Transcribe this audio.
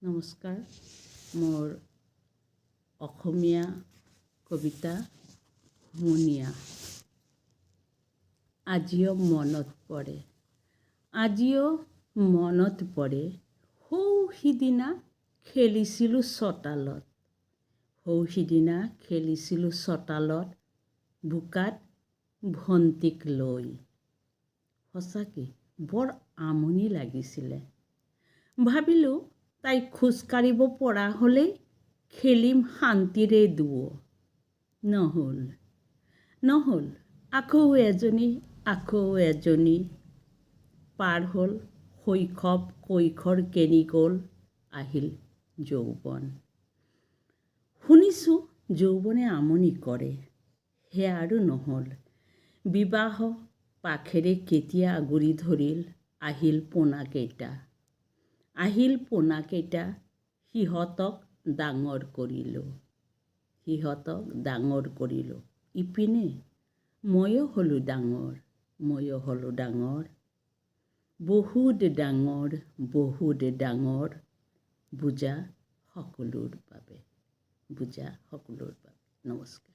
নমস্কাৰ, মোৰ অসমীয়া কবিতা হুমুনিয়া। আজিও মনত পৰে, আজিও মনত পৰে, সৌ সিদিনা খেলিছিলোঁ চোতালত, সৌ সিদিনা খেলিছিলোঁ চোতালত, বোকাত ভণ্টিক লৈ। সঁচাকৈ বৰ আমনি লাগিছিলে। ভাবিলোঁ তাই খোজকাঢ়িব পৰা হ'লেই খেলিম শান্তিৰে দুয়ো। নহ'ল আকৌ এজনী পাৰ হ'ল শৈশৱ কৈশোৰ কেনি গ'ল, আহিল যৌৱন। শুনিছোঁ যৌৱনে আমনি কৰে, সেয়া আৰু নহ'ল। বিবাহ পাখেৰে কেতিয়া আগুৰি ধৰিল, আহিল পোনাকেইটা, সিহঁতক ডাঙৰ কৰিলোঁ। ইপিনে ময়ো হ'লোঁ ডাঙৰ, বহুত ডাঙৰ, বুজা সকলোৰ বাবে। নমস্কাৰ।